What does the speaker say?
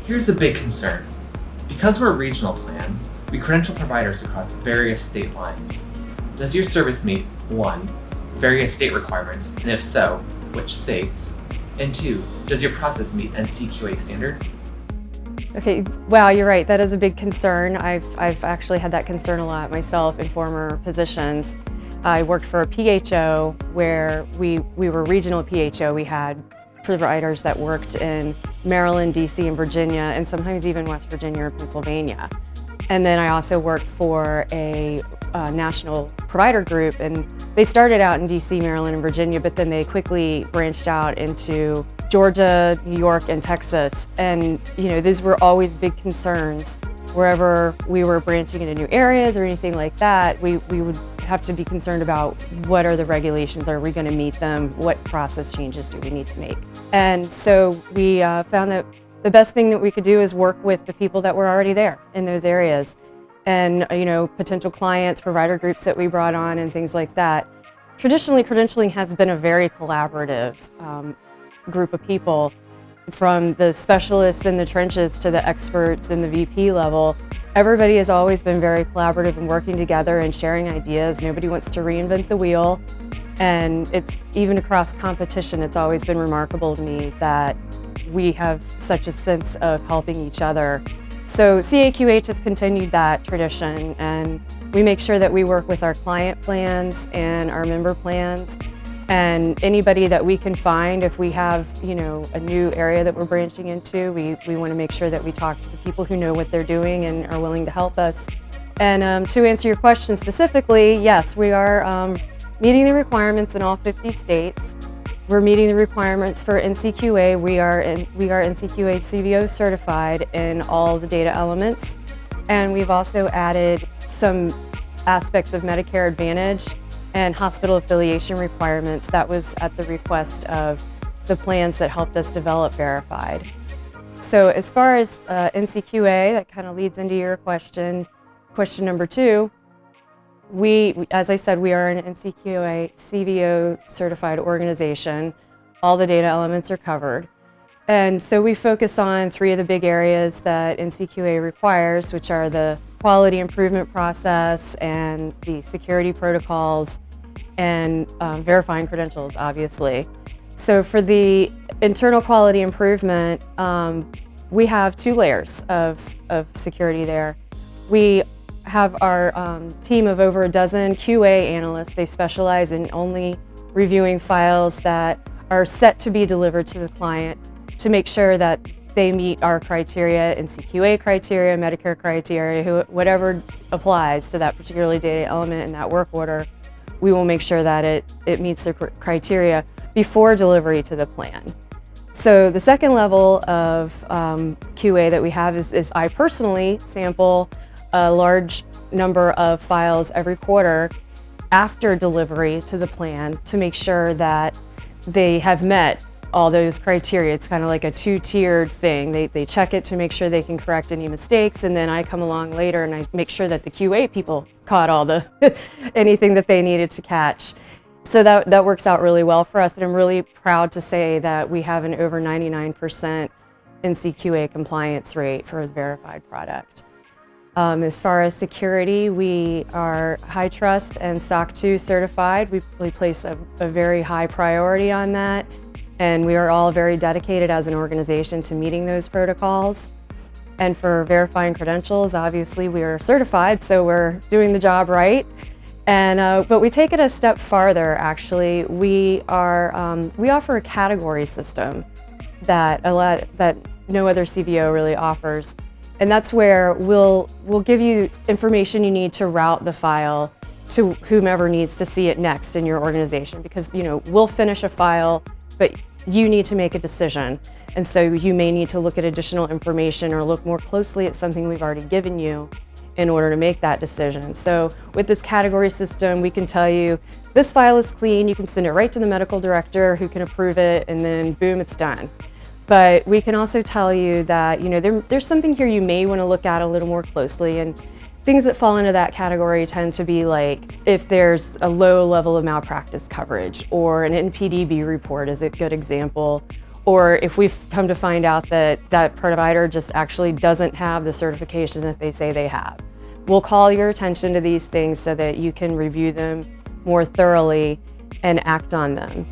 Here's a big concern. Because we're a regional plan, we credential providers across various state lines. Does your service meet 1. Various state requirements, and if so, which states? And 2. Does your process meet NCQA standards? Okay, wow, you're right. That is a big concern. I've actually had that concern a lot myself in former positions. I worked for a PHO where we were regional PHO. We had providers that worked in Maryland, DC, and Virginia, and sometimes even West Virginia or Pennsylvania. And then I also worked for a national provider group, and they started out in DC, Maryland, and Virginia, but then they quickly branched out into Georgia, New York, and Texas. And these were always big concerns. Wherever we were branching into new areas or anything like that, we would have to be concerned about what are the regulations, are we going to meet them, what process changes do we need to make. And so we found that the best thing that we could do is work with the people that were already there in those areas. And potential clients, provider groups that we brought on and things like that. Traditionally, credentialing has been a very collaborative group of people, from the specialists in the trenches to the experts in the VP level. Everybody has always been very collaborative and working together and sharing ideas. Nobody wants to reinvent the wheel. And it's even across competition, it's always been remarkable to me that we have such a sense of helping each other. So CAQH has continued that tradition, and we make sure that we work with our client plans and our member plans. And anybody that we can find, if we have a new area that we're branching into, we want to make sure that we talk to the people who know what they're doing and are willing to help us. And to answer your question specifically, yes, we are meeting the requirements in all 50 states. We're meeting the requirements for NCQA. We are NCQA CVO certified in all the data elements. And we've also added some aspects of Medicare Advantage and hospital affiliation requirements. That was at the request of the plans that helped us develop VeriFide. So as far as NCQA, that kind of leads into your question number 2. As I said, we are an NCQA CVO certified organization. All the data elements are covered. And so we focus on 3 of the big areas that NCQA requires, which are the quality improvement process and the security protocols and verifying credentials, obviously. So for the internal quality improvement, we have 2 layers of security there. We have our team of over a dozen QA analysts. They specialize in only reviewing files that are set to be delivered to the client to make sure that they meet our criteria, NCQA criteria, Medicare criteria, whatever applies to that particular data element in that work order. We will make sure that it meets the criteria before delivery to the plan. So the second level of QA that we have is I personally sample a large number of files every quarter after delivery to the plan to make sure that they have met all those criteria. It's kind of like a 2-tiered thing. They check it to make sure they can correct any mistakes, and then I come along later and I make sure that the QA people caught all the anything that they needed to catch. So that works out really well for us, and I'm really proud to say that we have an over 99% NCQA compliance rate for a VeriFide product. As far as security, we are high trust and SOC 2 certified. We place a very high priority on that, and we are all very dedicated as an organization to meeting those protocols. And for verifying credentials, obviously we are certified, so we're doing the job right. And but we take it a step farther. Actually, we offer a category system that no other CVO really offers. And that's where we'll give you information you need to route the file to whomever needs to see it next in your organization, because we'll finish a file, but you need to make a decision. And so you may need to look at additional information or look more closely at something we've already given you in order to make that decision. So with this category system, we can tell you, this file is clean, you can send it right to the medical director who can approve it, and then boom, it's done. But we can also tell you that there's something here you may want to look at a little more closely, and things that fall into that category tend to be like if there's a low level of malpractice coverage, or an NPDB report is a good example, or if we've come to find out that that provider just actually doesn't have the certification that they say they have. We'll call your attention to these things so that you can review them more thoroughly and act on them.